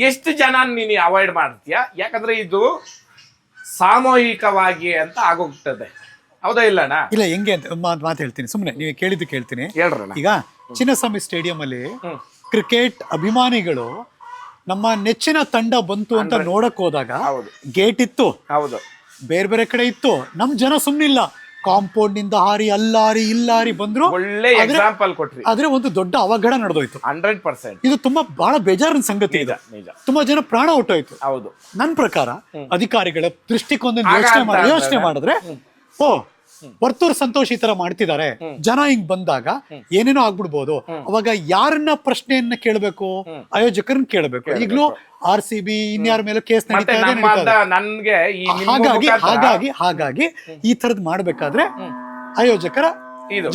ಎಷ್ಟು ಜನ ನೀನು ಅವಾಯ್ಡ್ ಮಾಡ್ತೀಯ? ಯಾಕಂದ್ರೆ ಇದು ಸಾಮೂಹಿಕವಾಗಿ ಅಂತ ಆಗೋಗ್ತದೆ. ಹೌದಾ ಇಲ್ಲಣ್ಣ? ಇಲ್ಲ, ಹೆಂಗೆ ಅಂತ ಮಾತು ಹೇಳ್ತೀನಿ, ಸುಮ್ಮನೆ ನೀವು ಕೇಳಿದ್ದು ಕೇಳ್ತೀನಿ. ಹೇಳ್ರಣ್ಣ. ಈಗ ಚಿನ್ನಸ್ವಾಮಿ ಸ್ಟೇಡಿಯಂ ಅಲ್ಲಿ ಕ್ರಿಕೆಟ್ ಅಭಿಮಾನಿಗಳು ನಮ್ಮ ನೆಚ್ಚಿನ ತಂಡ ಬಂತು ಅಂತ ನೋಡಕ್ ಹೋದಾಗ ಗೇಟ್ ಇತ್ತು, ಹೌದು, ಬೇರೆ ಬೇರೆ ಕಡೆ ಇತ್ತು. ನಮ್ ಜನ ಸುಮ್ನಿಲ್ಲ, ಕಾಂಪೌಂಡ್ ನಿಂದ ಹಾರಿ ಅಲ್ಲಾರಿ ಇಲ್ಲಾರಿ ಬಂದ್ರು. ಒಳ್ಳೆ ಎಕ್ಸಾಂಪಲ್ ಕೊಟ್ರಿ. ಆದ್ರೆ ಒಂದು ದೊಡ್ಡ ಅವಘಡ ನಡೆದೋಯ್ತು. 100%. ಇದು ತುಂಬಾ ಬಹಳ ಬೇಜಾರಿನ ಸಂಗತಿ. ನಿಜ. ತುಂಬಾ ಜನ ಪ್ರಾಣ ಹೊಟ್ಟೋಯ್ತು. ಹೌದು. ನನ್ ಪ್ರಕಾರ ಅಧಿಕಾರಿಗಳ ದೃಷ್ಟಿಕೋನ ಯೋಚನೆ ಮಾಡಿದ್ರೆ, ಓ ವರ್ತೂರ್ ಸಂತೋಷ್ ಈ ತರ ಮಾಡ್ತಿದ್ದಾರೆ, ಜನ ಹಿಂಗ್ ಬಂದಾಗ ಏನೇನೋ ಆಗ್ಬಿಡ್ಬೋದು. ಅವಾಗ ಯಾರನ್ನ ಪ್ರಶ್ನೆಯನ್ನ ಕೇಳಬೇಕು? ಆಯೋಜಕರನ್ನ ಕೇಳಬೇಕು. ಈಗ್ಲೂ RCB ಇನ್ಯಾರ ಮೇಲೆ ಕೇಸ್ ನಡೀತಾ ಇದೆ. ಹಾಗಾಗಿ ಈ ತರದ್ ಮಾಡ್ಬೇಕಾದ್ರೆ ಆಯೋಜಕರ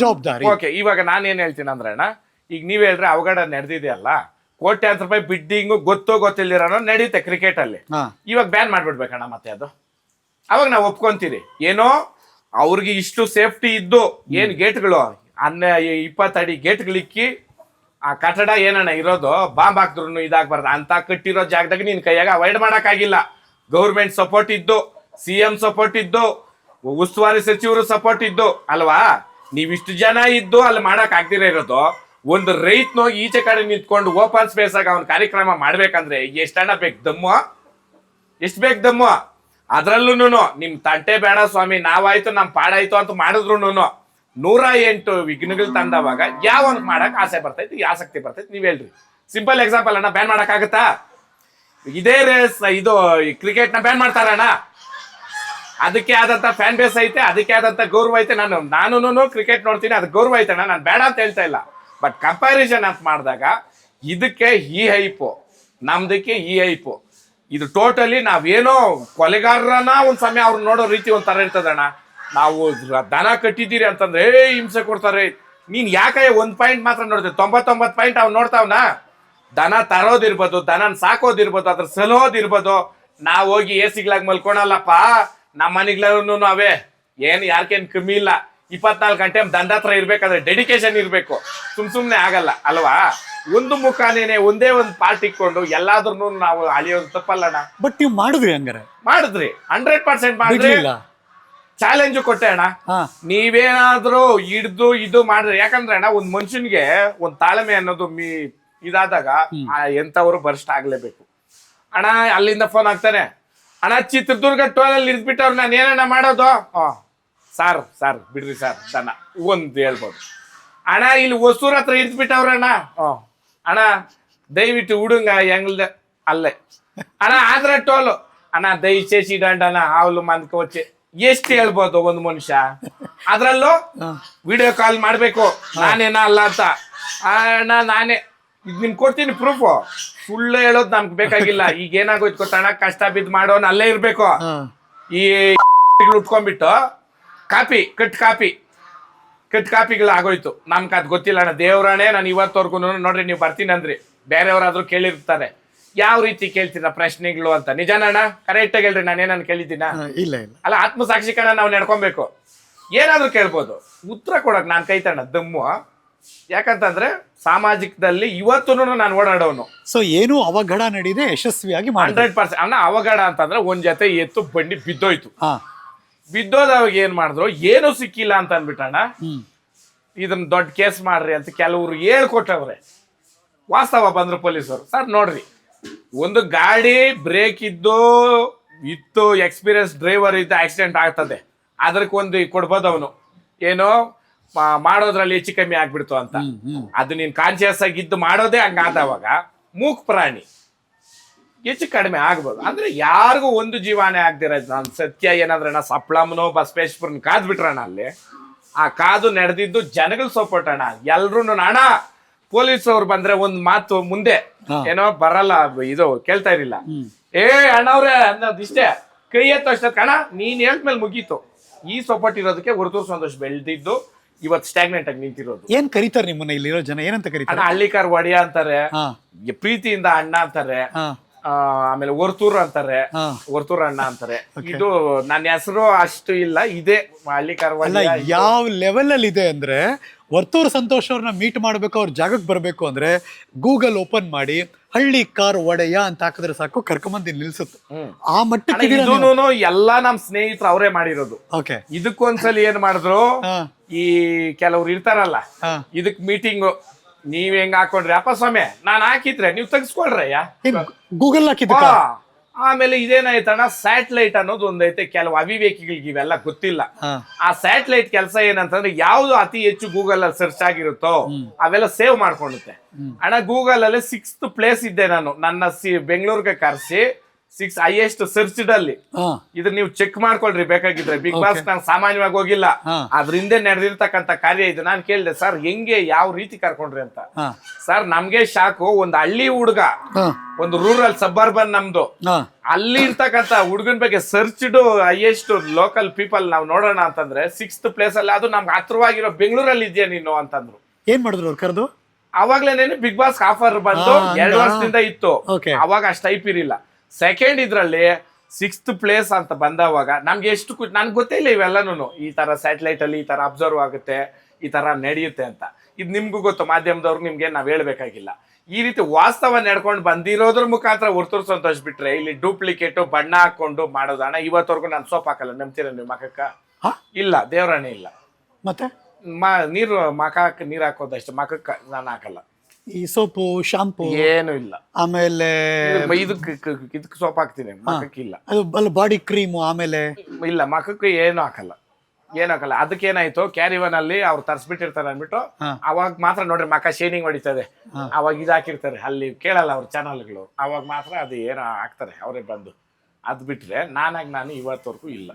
ಜವಾಬ್ದಾರಿ. ಓಕೆ, ಇವಾಗ ನಾನ್ ಏನ್ ಹೇಳ್ತೀನಿ ಅಂದ್ರೆ ಅಣ್ಣ, ಈಗ ನೀವ್ ಹೇಳ್ರೆ ಅವಘಡ ನಡೆದಿದೆಯಲ್ಲ, ಕೋಟ್ಯಾಂತರ ರೂಪಾಯಿ ಬಿಡ್ಡಿಂಗು ಗೊತ್ತಿಲ್ದಿರೋ ನಡೀತೆ ಕ್ರಿಕೆಟ್ ಅಲ್ಲಿ. ಇವಾಗ ಬ್ಯಾನ್ ಮಾಡ್ಬಿಡ್ಬೇಕಣ್ಣ ಮತ್ತೆ ಅದು. ಅವಾಗ ನಾವ್ ಒಪ್ಕೊಂತೀರಿ. ಏನೋ ಅವ್ರಿಗೆ ಇಷ್ಟು ಸೇಫ್ಟಿ ಇದ್ದು ಏನ್ ಗೇಟ್ಗಳು 20 ಅಡಿ ಗೇಟ್ಗಳಿಕ್ಕಿ ಆ ಕಟ್ಟಡ ಏನಣ್ಣ ಇರೋದು, ಬಾಂಬ್ ಹಾಕ್ದ್ರು ಇದಾಗಬಾರ್ದು ಅಂತ ಕಟ್ಟಿರೋ ಜಾಗದಾಗ ನಿನ್ ಕೈಯಾಗ ಅವಾಯ್ಡ್ ಮಾಡಕ್ ಆಗಿಲ್ಲ. ಗೌರ್ಮೆಂಟ್ ಸಪೋರ್ಟ್ ಇದ್ದು, CM ಸಪೋರ್ಟ್ ಇದ್ದು, ಉಸ್ತುವಾರಿ ಸಚಿವರು ಸಪೋರ್ಟ್ ಇದ್ದು ಅಲ್ವಾ? ನೀವಿಷ್ಟು ಜನ ಇದ್ದು ಅಲ್ಲಿ ಮಾಡಕ್ ಆಗ್ದಿರ ಇರೋದು. ಒಂದು ರೈತನು ಈಚೆ ಕಡೆ ನಿಂತ್ಕೊಂಡು ಓಪನ್ ಸ್ಪೇಸ್ ಆಗ ಅವ್ನ ಕಾರ್ಯಕ್ರಮ ಮಾಡ್ಬೇಕಂದ್ರೆ ಎಷ್ಟಣ್ಣ ಬೇಕು ದಮ್ಮು? ಎಷ್ಟ್ ಬೇಕು ದಮ್ಮು? ಅದ್ರಲ್ಲೂ ನಿಮ್ ತಂಟೆ ಬೇಡ ಸ್ವಾಮಿ, ನಾವಾಯ್ತು ನಮ್ ಪಾಡಾಯ್ತು ಅಂತ ಮಾಡಿದ್ರು 108 ವಿಘ್ನಗಳು ತಂದವಾಗ ಯಾವನ್ ಮಾಡಕ್ ಆಸೆ ಬರ್ತೈತಿ, ಆಸಕ್ತಿ ಬರ್ತೈತಿ? ನೀವ್ ಹೇಳ್ರಿ. ಸಿಂಪಲ್ ಎಕ್ಸಾಂಪಲ್ ಅಣ್ಣ, ಬ್ಯಾನ್ ಮಾಡಕ್ ಆಗತ್ತಾ? ಇದೇ ರೇಸ್ ಇದು ಕ್ರಿಕೆಟ್ ನ ಬ್ಯಾನ್ ಮಾಡ್ತಾರಣ್ಣ, ಅದಕ್ಕೆ ಆದಂತ ಫ್ಯಾನ್ ಬೇಸ್ ಐತೆ, ಅದಕ್ಕೆ ಆದಂತ ಗೌರವ ಐತೆ. ನಾನು ಕ್ರಿಕೆಟ್ ನೋಡ್ತೀನಿ, ಅದು ಗೌರವ ಐತೆ, ನಾನು ಬೇಡ ಅಂತ ಹೇಳ್ತಾ ಇಲ್ಲ. ಬಟ್ ಕಂಪ್ಯಾರಿಸನ್ ಅಂತ ಮಾಡಿದಾಗ ಇದಕ್ಕೆ ಈ ಹೈಪು, ನಮ್ದಕ್ಕೆ ಈ ಹೈಪು, ಇದು ಟೋಟಲಿ ನಾವೇನೋ ಕೊಲೆಗಾರನ ಒಂದ್ ಸಮಯ ಅವ್ರು ನೋಡೋ ರೀತಿ ಒಂಥರ ಇರ್ತದಣ್ಣ. ನಾವು ದನ ಕಟ್ಟಿದ್ದೀರಿ ಅಂತಂದ್ರೆ ಹಿಂಸೆ ಕೊಡ್ತಾರೆ. ನೀನ್ ಯಾಕೆ 1 ಪಾಯಿಂಟ್ ಮಾತ್ರ ನೋಡ್ತೀವಿ, 99 ಪಾಯಿಂಟ್ ಅವ್ನು ನೋಡ್ತಾವ್ನ? ದನ ತರೋದಿರ್ಬೋದು, ದನನ್ ಸಾಕೋದಿರ್ಬೋದು, ಅದ್ರ ಸಲೋದಿರ್ಬೋದು. ನಾವ್ ಹೋಗಿ AC ಮಲ್ಕೊಳಲ್ಲಪ್ಪ, ನಮ್ಮ ಮನೆಗ್ಲೂ ಅವೇ. ಏನ್ ಯಾರ್ಕೇನ್ ಕಮ್ಮಿ ಇಲ್ಲ. 24 ಗಂಟೆ ದಂಡ ಹತ್ರ ಇರ್ಬೇಕಾದ್ರೆ ಡೆಡಿಕೇಶನ್ ಇರ್ಬೇಕು, ಸುಮ್ನೆ ಆಗಲ್ಲ ಅಲ್ವಾ? ಒಂದು ಮುಖಾನೇನೆ ಒಂದೇ ಒಂದು ಪಾರ್ಟ್ ಇಟ್ಕೊಂಡು ಎಲ್ಲಾದ್ರೂ ನಾವು ಅಳಿಯೋದು ತಪ್ಪಲ್ಲಣ್ಣ. ಬಟ್ ನೀವು ಮಾಡಿದ್ರಿ, ಹಂಗಾರೆ ಮಾಡಿದ್ರಿ, 100% ಮಾಡಿದ್ರಿ. ಚಾಲೆಂಜು ಕೊಟ್ಟೆ ಅಣ್ಣ. ನೀವೇನಾದ್ರೂ ಹಿಡ್ದು ಇದು ಮಾಡಿದ್ರೆ, ಯಾಕಂದ್ರೆ ಅಣ್ಣ ಒಂದ್ ಮನುಷ್ಯನ್ಗೆ ಒಂದ್ ತಾಳ್ಮೆ ಅನ್ನೋದು ಇದಾದಾಗ ಎಂತವ್ರು ಬರ್ಸ್ಟ್ ಆಗ್ಲೇಬೇಕು ಅಣ್ಣ. ಅಲ್ಲಿಂದ ಫೋನ್ ಆಗ್ತಾನೆ, ಅಣ್ಣ ಚಿತ್ರದುರ್ಗ ಟೋಲಲ್ಲಿ ಇರ್ದ್ಬಿಟ್ಟವ್ರು ನಾನು ಏನಣ್ಣ ಮಾಡೋದು? ಸಾರ್ ಬಿಡ್ರಿ ಸಾರ್ ದನ ಒಂದ್ ಹೇಳ್ಬೋದು. ಅಣ್ಣ ಇಲ್ಲಿ ಹೊಸೂರ್ ಹತ್ರ ಇರ್ದ್ಬಿಟ್ಟವ್ರಣ್ಣ, ಅಣ್ಣ ದಯವಿಟ್ಟು ಹುಡುಗ ಹೆಂಗ್ಲ್ದ ಅಲ್ಲೇ ಅಣ್ಣ ಆದ್ರೆ ಟೋಲು ಅಣ್ಣ ದಯచేసి ದಂಡನ ಹಾವ್ಲು ಮಂದ್ಕೋಚೆ. ಎಷ್ಟು ಹೇಳ್ಬೋದು ಒಂದು ಮನುಷ್ಯ? ಅದ್ರಲ್ಲೂ ವಿಡಿಯೋ ಕಾಲ್ ಮಾಡ್ಬೇಕು, ನಾನೇನ ಅಲ್ಲ ಅಂತ. ಅಣ್ಣ ನಾನೇ ನಿಮ್ ಕೊಡ್ತೀನಿ ಪ್ರೂಫ್. ಸುಳ್ಳು ಹೇಳೋದು ನಮ್ಗೆ ಬೇಕಾಗಿಲ್ಲ. ಈಗ ಏನಾಗೋಯ್ತು ಗೊತ್ತಣ್ಣ, ಕಷ್ಟ ಬಿದ್ದು ಮಾಡೋನ್ ಅಲ್ಲೇ ಇರ್ಬೇಕು. ಈ ಉಟ್ಕೊಂಡ್ಬಿಟ್ಟು ಕಟ್ ಕಾಪಿಗಳು ಆಗೋಯ್ತು. ನಮ್ಗೆ ಅದು ಗೊತ್ತಿಲ್ಲ ಅಣ್ಣ, ದೇವ್ರಾಣೆ ನಾನು ಇವತ್ತವರೆಗೂ ನೋಡ್ರಿ ನೀವು ಬರ್ತೀನಿ ಅಂದ್ರಿ, ಬೇರೆಯವರಾದ್ರೂ ಕೇಳಿರ್ತಾರೆ, ಯಾವ ರೀತಿ ಕೇಳ್ತೀರ ಪ್ರಶ್ನೆಗಳು ಅಂತ. ನಿಜಾನಣ್ಣ? ಕರೆಕ್ಟಾಗಿ ಹೇಳ್ರಿ, ನಾನೇನನ್ನು ಕೇಳಿದ್ದೀನ? ಇಲ್ಲ ಇಲ್ಲ. ಅಲ್ಲ, ಆತ್ಮಸಾಕ್ಷಿ ಕಣ ನಾವು ನಡ್ಕೊಬೇಕು. ಏನಾದ್ರೂ ಕೇಳ್ಬೋದು, ಉತ್ತರ ಕೊಡಕ್ ನಾನು ಕೈತಣ್ಣ ದಮ್ಮು. ಯಾಕಂತಂದ್ರೆ ಸಾಮಾಜಿಕದಲ್ಲಿ ಇವತ್ತು ನಾನು ಓಡಾಡೋನು. ಸೊ ಏನು ಅವಘಡ ನಡೀದೆ ಯಶಸ್ವಿಯಾಗಿ 100%. ಅಣ್ಣ ಅವಘಡ ಅಂತಂದ್ರೆ ಒಂದ್ ಜೊತೆ ಎತ್ತು ಬಂಡಿ ಬಿದ್ದೋಯ್ತು. ಹಾ. ಬಿದ್ದೋದವಾಗ ಏನ್ ಮಾಡಿದ್ರು, ಏನು ಸಿಕ್ಕಿಲ್ಲ ಅಂತ ಅನ್ಬಿಟ್ಟಣ್ಣ, ಇದನ್ನ ದೊಡ್ಡ ಕೇಸ್ ಮಾಡ್ರಿ ಅಂತ ಕೆಲವ್ರು ಹೇಳ್ಕೊಟ್ಟವ್ರೆ. ವಾಸ್ತವ ಬಂದ್ರು ಪೊಲೀಸರು, ಸರ್ ನೋಡ್ರಿ, ಒಂದು ಗಾಡಿ ಬ್ರೇಕ್ ಇತ್ತು ಎಕ್ಸ್ಪೀರಿಯನ್ಸ್ ಡ್ರೈವರ್ ಇದ್ದ ಆಕ್ಸಿಡೆಂಟ್ ಆಗ್ತದೆ, ಅದಕ್ಕೊಂದು ಕೊಡ್ಬೋದು ಅವನು, ಏನೋ ಮಾಡೋದ್ರಲ್ಲಿ ಹೆಚ್ಚು ಕಮ್ಮಿ ಆಗ್ಬಿಡ್ತು ಅಂತ. ಅದು ನೀನ್ ಕಾನ್ಶಿಯಸ್ ಆಗಿದ್ದು ಮಾಡೋದೇ ಹಂಗಾದವಾಗ ಮೂಕ್ ಪ್ರಾಣಿ ಹೆಚ್ಚು ಕಡಿಮೆ ಆಗ್ಬೋದು. ಅಂದ್ರೆ ಯಾರಿಗೂ ಒಂದು ಜೀವಾನೇ ಆಗ್ದಿರೋದು. ನಾನು ಸತ್ಯ ಏನಂದ್ರೆ ಸಪ್ಲಮ್ನೋ ಬಸವೇಶ್ವರನ್ ಕಾದ್ ಬಿಟ್ರಣ್ಣ, ಅಲ್ಲಿ ಆ ಕಾದು ನಡೆದಿದ್ದು ಜನಗಳು ಸಪೋರ್ಟಣ್ಣ. ಎಲ್ರು ಅಣ್ಣ ಪೊಲೀಸ್ ಅವ್ರು ಬಂದ್ರೆ ಒಂದ್ ಮಾತು ಮುಂದೆ ಏನೋ ಬರಲ್ಲ, ಇದು ಕೇಳ್ತಾ ಇರಲಿಲ್ಲ. ಅಣ್ಣವ್ರೆ ಅನ್ನೋದಿಷ್ಟೇ, ಕೈ ಎತ್ತು ಅಷ್ಟೇ ಕಣ, ನೀನ್ ಹೇಳ್ಮೇಲೆ ಮುಗೀತು. ಈ ಸಪೋರ್ಟ್ ಇರೋದಕ್ಕೆ ಹೊರತೂರು ಸಂತೋಷ್ ಬೆಳೆದಿದ್ದು ಇವತ್ತು ಸ್ಟಾಗ್ನೆಂಟ್ ಆಗಿ ನಿಂತಿರೋದು. ಏನ್ ಕರೀತಾರೆ ನಿಮ್ಮನ್ನ ಇಲ್ಲಿರೋ ಜನ, ಏನಂತ ಕರೀತಾರೆ? ಹಳ್ಳಿಕಾರ್ ಒಡೆಯ ಅಂತಾರೆ, ಪ್ರೀತಿಯಿಂದ ಅಣ್ಣ ಅಂತಾರೆ, ಆಮೇಲೆ ಹೊರ್ತೂರು ಅಂತಾರೆ, ಹೊರ್ತೂರು ಅಣ್ಣ ಅಂತಾರೆ. ಇದು ನನ್ನ ಹೆಸರು ಅಷ್ಟು ಇಲ್ಲ, ಇದೆ ಹಳ್ಳಿಕಾರ್ ಒಡೆಯ. ಯಾವ ಲೆವೆಲ್ ಅಲ್ಲಿ ಇದೆ ಅಂದ್ರೆ, ವರ್ತೂರು ಸಂತೋಷ್ ಅವ್ರನ್ನ ಮೀಟ್ ಮಾಡ್ಬೇಕು, ಅವ್ರ ಜಾಗಕ್ಕೆ ಬರ್ಬೇಕು ಅಂದ್ರೆ ಗೂಗಲ್ ಓಪನ್ ಮಾಡಿ ಹಳ್ಳಿ ಕಾರ್ ಒಡೆಯ ಅಂತ ಹಾಕಿದ್ರೆ ಸಾಕು, ಕರ್ಕೊಂಬಂದು ನಿಲ್ಸುತ್ತೆ. ಆ ಮಟ್ಟಕ್ಕೆ ಎಲ್ಲಾ ನಮ್ ಸ್ನೇಹಿತರು ಅವರೇ ಮಾಡಿರೋದು. ಓಕೆ. ಇದಕ್ಕೊಂದ್ಸಲಿ ಏನ್ ಮಾಡಿದ್ರು, ಈ ಕೆಲವ್ರು ಇರ್ತಾರಲ್ಲ, ಇದಕ್ ಮೀಟಿಂಗು ನೀವ್ ಹೆಂಗ್ ಹಾಕೊಂಡ್ರಿ ಅಪ್ಪ ಸ್ವಾಮಿ, ನಾನ್ ಹಾಕಿದ್ರೆ ನೀವ್ ತೆಗಿಸ್ಕೊಳ್ರಯ್ಯ, ಗೂಗಲ್ ಹಾಕಿದ್ದ. ಆಮೇಲೆ ಇದೇನಾಯ್ತಣ್ಣ, ಸ್ಯಾಟಲೈಟ್ ಅನ್ನೋದು ಒಂದೈತೆ, ಕೆಲವು ಅವಿವೇಕಿಗಳಿಗೆ ಇವೆಲ್ಲ ಗೊತ್ತಿಲ್ಲ. ಆ ಸ್ಯಾಟಲೈಟ್ ಕೆಲಸ ಏನಂತಂದ್ರೆ, ಯಾವ್ದು ಅತಿ ಹೆಚ್ಚು ಗೂಗಲ್ ಅಲ್ಲಿ ಸರ್ಚ್ ಆಗಿರುತ್ತೋ ಅವೆಲ್ಲ ಸೇವ್ ಮಾಡ್ಕೊಳ್ಳುತ್ತೆ. ಅಣ್ಣ ಗೂಗಲ್ ಅಲ್ಲಿ 6th ಪ್ಲೇಸ್ ಇದ್ದೆ ನಾನು, ನನ್ನ ಬೆಂಗಳೂರಿಗೆ ಕರ್ಸಿ 6 ಹೈಯೆಸ್ಟ್ ಸರ್ಚ್ಡ್ ಅಲ್ಲಿ. ಇದು ನೀವು ಚೆಕ್ ಮಾಡ್ಕೊಳ್ರಿ ಬೇಕಾಗಿದ್ರೆ. ಬಿಗ್ ಬಾಸ್ ನಾನು ಸಾಮಾನ್ಯವಾಗಿ ಹೋಗಿಲ್ಲ, ಅದ್ರ ಹಿಂದೆ ನಡೆದಿರ್ತಕ್ಕಂಥ ಕಾರ್ಯ ಇದು. ನಾನು ಕೇಳಿದೆ, ಸರ್ ಹೆಂಗೆ ಯಾವ ರೀತಿ ಕರ್ಕೊಂಡ್ರಿ ಅಂತ. ಸರ್ ನಮ್ಗೆ ಶಾಕು, ಒಂದು ಹಳ್ಳಿ ಹುಡುಗ, ಒಂದು ರೂರಲ್ ಸಬರ್ಬನ್ ನಮ್ದು, ಅಲ್ಲಿ ಇರ್ತಕ್ಕಂಥ ಹುಡುಗನ ಬಗ್ಗೆ ಸರ್ಚ್ಡ್ ಹೈಯೆಸ್ಟ್ ಲೋಕಲ್ ಪೀಪಲ್ ನಾವು ನೋಡೋಣ ಅಂತಂದ್ರೆ 6th ಪ್ಲೇಸ್ ಅಲ್ಲಿ, ಅದು ನಮ್ಗೆ ಹತ್ರವಾಗಿರೋ ಬೆಂಗಳೂರಲ್ಲಿ ಇದೆಯಾ ನೀನು ಅಂತಂದ್ರು. ಏನ್ ಮಾಡಿದ್ರು ಅವ್ರು ಕರೆದು? ಅವಾಗ್ಲೇನೇನು ಬಿಗ್ ಬಾಸ್ ಆಫರ್ ಬಂದು 2 ವರ್ಷದಿಂದ ಇತ್ತು, ಅವಾಗ ಅಷ್ಟು ಟೈಪ್ ಇರಿಲ್ಲ. ಸೆಕೆಂಡ್ ಇದ್ರಲ್ಲಿ 6th ಪ್ಲೇಸ್ ಅಂತ ಬಂದವಾಗ ನಮ್ಗೆ ಎಷ್ಟು ನನ್ಗೆ ಗೊತ್ತೇ ಇಲ್ಲ ಇವೆಲ್ಲನೂ, ಈ ತರ ಸ್ಯಾಟಲೈಟ್ ಅಲ್ಲಿ ಈ ತರ ಅಬ್ಸರ್ವ್ ಆಗುತ್ತೆ, ಈ ತರ ನಡೆಯುತ್ತೆ ಅಂತ. ಇದು ನಿಮ್ಗೂ ಗೊತ್ತು, ಮಾಧ್ಯಮದವ್ರು, ನಿಮ್ಗೆ ನಾವ್ ಹೇಳ್ಬೇಕಾಗಿಲ್ಲ. ಈ ರೀತಿ ವಾಸ್ತವ ನಡ್ಕೊಂಡು ಬಂದಿರೋದ್ರ ಮುಖಾಂತರ ಹೊರತೂರು ಸಂತೋಷ್ ಬಿಟ್ರೆ, ಇಲ್ಲಿ ಡೂಪ್ಲಿಕೇಟ್ ಬಣ್ಣ ಹಾಕೊಂಡು ಮಾಡೋದು. ಅಣ್ಣ ಇವತ್ತವರೆಗೂ ನಾನು ಸೋಪ್ ಹಾಕಲ್ಲ, ನಂಬ್ತೀರ ನೀವು ಮಖಕ್ಕ? ಇಲ್ಲ, ದೇವರಾಣೆ ಇಲ್ಲ. ಮತ್ತೆ ನೀರು ಮಖಕ್ಕೆ ನೀರ್ ಹಾಕೋದಷ್ಟೇ, ಮಖಕ್ಕ ನಾನು ಹಾಕಲ್ಲ. ಈ ಸೋಪು ಶಾಂಪು ಏನು ಇಲ್ಲ. ಆಮೇಲೆ ಇದಕ್ಕೆ ಸೋಪ್ ಹಾಕ್ತೀನಿ, ಮಖಕ್ಕೆ ಇಲ್ಲ. ಅದು ಬಾಡಿ ಕ್ರೀಮು ಆಮೇಲೆ ಇಲ್ಲ, ಮಖಕ್ಕೆ ಏನು ಹಾಕಲ್ಲ. ಅದಕ್ಕೇನಾಯ್ತು, ಕ್ಯಾರಿವನ್ ಅಲ್ಲಿ ಅವ್ರು ತರ್ಸ್ಬಿಟ್ಟಿರ್ತಾರೆ ಅನ್ಬಿಟ್ಟು ಅವಾಗ ಮಾತ್ರ ನೋಡ್ರಿ ಮಖ ಶೇನಿಂಗ್ ಹೊಡಿತದೆ, ಅವಾಗ ಇದು ಹಾಕಿರ್ತಾರೆ. ಅಲ್ಲಿ ಕೇಳಲ್ಲ ಅವ್ರ ಚಾನಲ್ಗಳು, ಅವಾಗ ಮಾತ್ರ ಅದು ಏನೋ ಹಾಕ್ತಾರೆ ಅವರೇ ಬಂದು. ಅದ್ ಬಿಟ್ರೆ ನಾನು ಇವತ್ತವರೆಗೂ ಇಲ್ಲ.